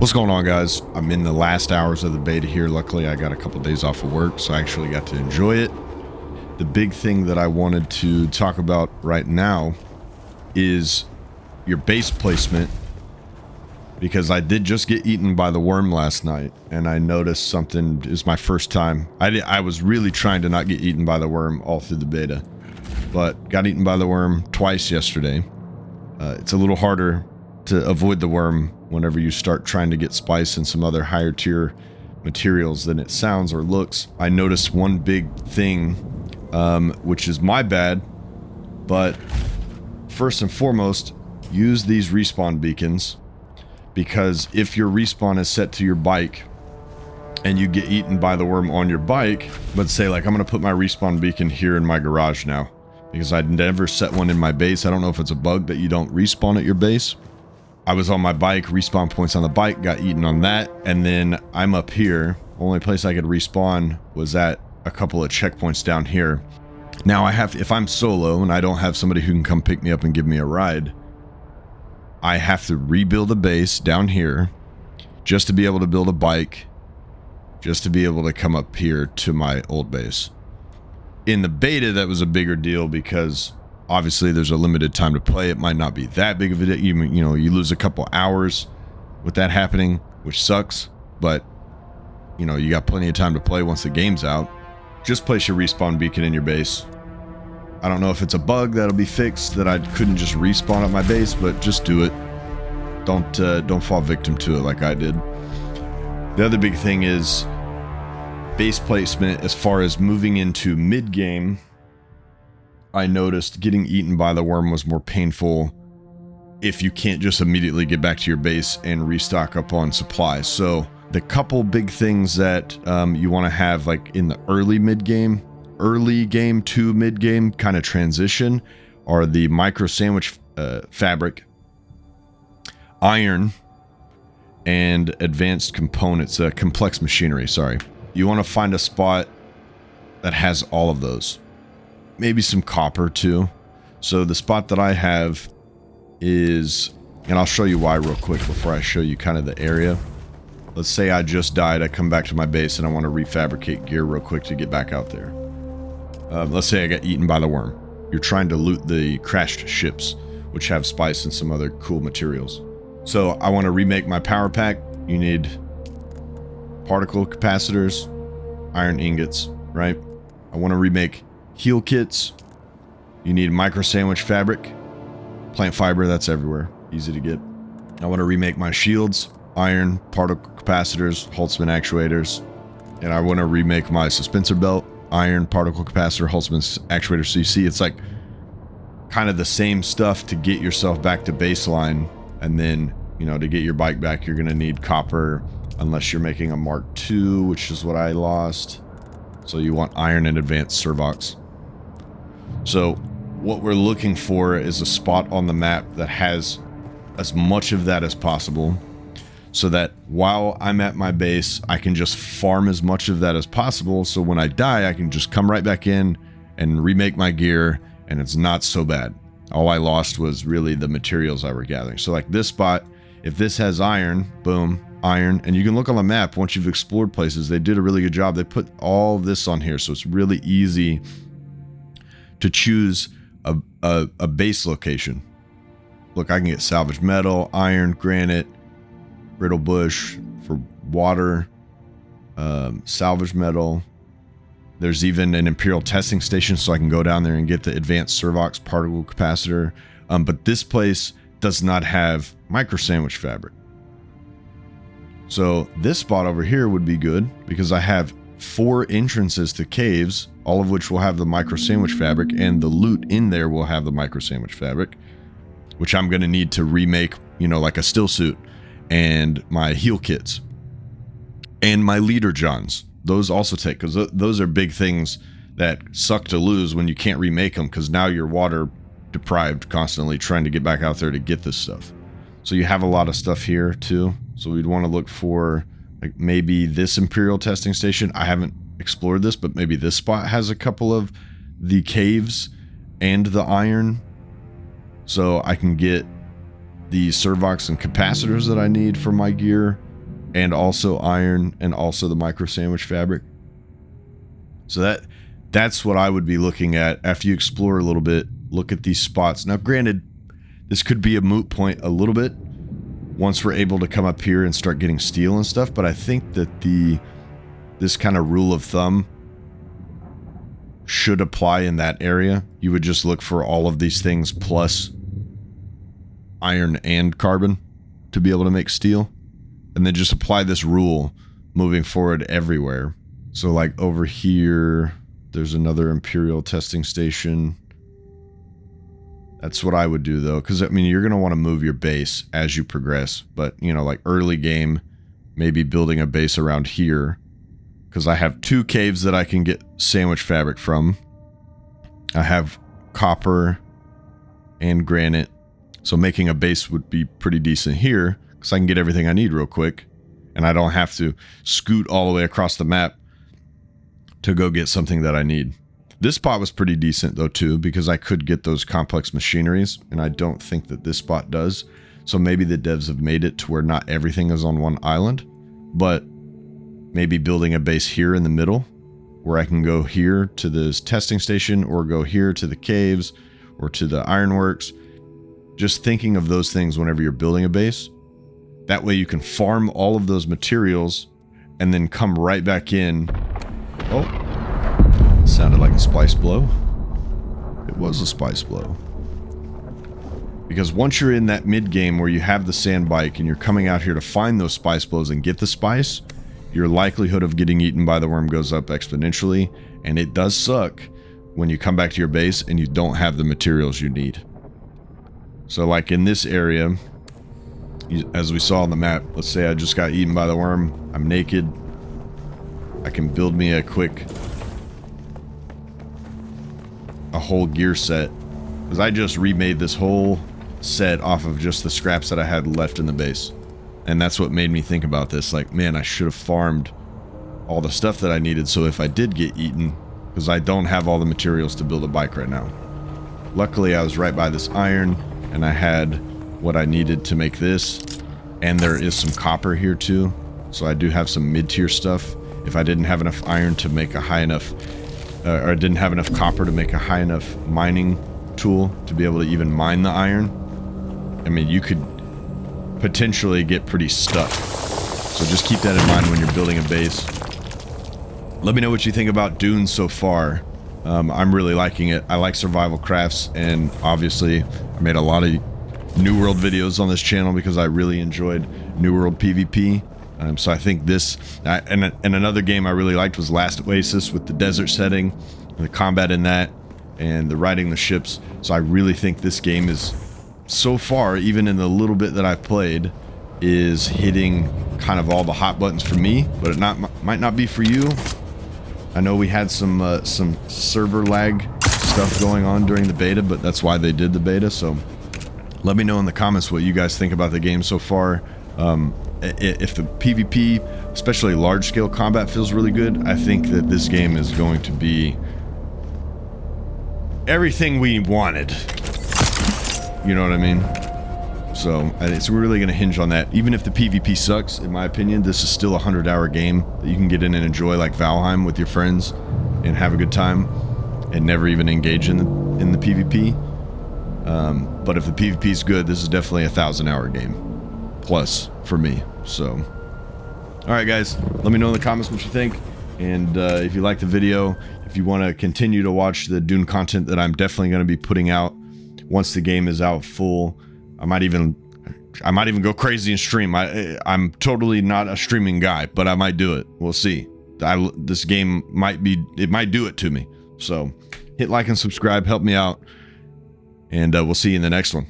What's going on, guys? I'm in the last hours of the beta here. Luckily, I got a couple days off of work, so I actually got to enjoy it. The big thing that I wanted to talk about right now is your base placement, because I did just get eaten by the worm last night, and I noticed something. Is my first time. I was really trying to not get eaten by the worm all through the beta, but got eaten by the worm twice yesterday. It's a little harder to avoid the worm whenever you start trying to get spice and some other higher tier materials than it sounds or looks. I noticed one big thing, which is my bad, but first and foremost, use these respawn beacons, because if your respawn is set to your bike and you get eaten by the worm on your bike, let's say like I'm gonna put my respawn beacon here in my garage now, because I'd never set one in my base. I don't know if it's a bug that you don't respawn at your base. I was on my bike, respawn points on the bike, got eaten on that, and then I'm up here. Only place I could respawn was at a couple of checkpoints down here. Now if I'm solo and I don't have somebody who can come pick me up and give me a ride, I have to rebuild a base down here just to be able to build a bike, just to be able to come up here to my old base. In the beta, that was a bigger deal because obviously there's a limited time to play. It might not be that big of a deal. You know, you lose a couple hours with that happening, which sucks, but you know, you got plenty of time to play once the game's out. Just place your respawn beacon in your base. I don't know if it's a bug that'll be fixed, that I couldn't just respawn at my base, but just do it. Don't fall victim to it like I did. The other big thing is base placement. As far as moving into mid-game, I noticed getting eaten by the worm was more painful if you can't just immediately get back to your base and restock up on supplies. So the couple big things that you want to have like in the early game to mid-game kind of transition are the micro sandwich fabric, iron, and advanced components, complex machinery, sorry. You want to find a spot that has all of those. Maybe some copper too. So the spot that I have is, and I'll show you why real quick before I show you kind of the area. Let's say I just died, I come back to my base and I want to refabricate gear real quick to get back out there. Let's say I got eaten by the worm. You're trying to loot the crashed ships, which have spice and some other cool materials. So I want to remake my power pack. You need particle capacitors, iron ingots, right? I want to remake heal kits. You need micro sandwich fabric, plant fiber, that's everywhere, easy to get. I want to remake my shields, iron, particle capacitors, Holtzman actuators, and I want to remake my suspensor belt, iron, particle capacitor, Holtzman actuator. So you see, it's like kind of the same stuff to get yourself back to baseline, and then, you know, to get your bike back, you're going to need copper, unless you're making a Mark II, which is what I lost. So you want iron and advanced servox. So what we're looking for is a spot on the map that has as much of that as possible, so that while I'm at my base, I can just farm as much of that as possible, so when I die, I can just come right back in and remake my gear, and it's not so bad. All I lost was really the materials I were gathering. So like this spot, if this has iron, boom, iron, and you can look on the map once you've explored places. They did a really good job. They put all this on here, so it's really easy to choose a base location. Look, I can get salvage metal, iron, granite, brittle bush for water, salvage metal. There's even an Imperial testing station, so I can go down there and get the advanced servox particle capacitor. But this place does not have micro sandwich fabric. So this spot over here would be good, because I have 4 entrances to caves, all of which will have the micro sandwich fabric, and the loot in there will have the micro sandwich fabric, which I'm going to need to remake, you know, like a still suit, and my heal kits, and my leader johns. Those also take, because those are big things that suck to lose when you can't remake them, because now you're water deprived constantly trying to get back out there to get this stuff. So you have a lot of stuff here too. So we'd want to look for like maybe this Imperial testing station. I haven't explored this, but maybe this spot has a couple of the caves and the iron, so I can get the servox and capacitors that I need for my gear, and also iron, and also the micro sandwich fabric. So that's what I would be looking at after you explore a little bit. Look at these spots. Now, granted, this could be a moot point a little bit once we're able to come up here and start getting steel and stuff, but I think that this kind of rule of thumb should apply in that area. You would just look for all of these things plus iron and carbon to be able to make steel, and then just apply this rule moving forward everywhere. So like over here, there's another Imperial testing station. That's what I would do though, because I mean, you're going to want to move your base as you progress, but you know, like early game, maybe building a base around here, because I have 2 caves that I can get sandwich fabric from. I have copper and granite, so making a base would be pretty decent here, because I can get everything I need real quick, and I don't have to scoot all the way across the map to go get something that I need. This spot was pretty decent though too, because I could get those complex machineries, and I don't think that this spot does. So maybe the devs have made it to where not everything is on one island, but maybe building a base here in the middle where I can go here to this testing station, or go here to the caves, or to the ironworks. Just thinking of those things whenever you're building a base. That way you can farm all of those materials and then come right back in. Oh, sounded like a splice blow. It was a splice blow. Because once you're in that mid game where you have the sand bike and you're coming out here to find those spice blows and get the spice, your likelihood of getting eaten by the worm goes up exponentially, and it does suck when you come back to your base and you don't have the materials you need. So like in this area, as we saw on the map, let's say I just got eaten by the worm, I'm naked, I can build me a whole gear set, because I just remade this whole set off of just the scraps that I had left in the base. And that's what made me think about this, like, man, I should have farmed all the stuff that I needed, so if I did get eaten, because I don't have all the materials to build a bike right now. Luckily I was right by this iron, and I had what I needed to make this, and there is some copper here too, so I do have some mid-tier stuff. If I didn't have enough iron to make a high enough, or didn't have enough copper to make a high enough mining tool to be able to even mine the iron, I mean, you could potentially get pretty stuck. So just keep that in mind when you're building a base. Let me know what you think about Dune so far. I'm really liking it. I like survival crafts, and obviously I made a lot of New World videos on this channel because I really enjoyed New World PvP. So I think this, and another game I really liked was Last Oasis with the desert setting, the combat in that, and the riding the ships. So I really think this game is, so far, even in the little bit that I've played, is hitting kind of all the hot buttons for me, but it might not be for you. I know we had some server lag stuff going on during the beta, but that's why they did the beta. So let me know in the comments what you guys think about the game so far. If the PvP, especially large-scale combat, feels really good, I think that this game is going to be everything we wanted. You know what I mean? So it's really going to hinge on that. Even if the PvP sucks, in my opinion, this is still a 100-hour game that you can get in and enjoy, like Valheim, with your friends and have a good time and never even engage in the PvP. But if the PvP is good, this is definitely a 1,000-hour game plus for me. So, all right, guys, let me know in the comments what you think, and if you like the video, if you want to continue to watch the Dune content that I'm definitely going to be putting out once the game is out full. I might even go crazy and stream. I'm totally not a streaming guy, but I might do it. We'll see. This game might do it to me. So hit like and subscribe, help me out, and we'll see you in the next one.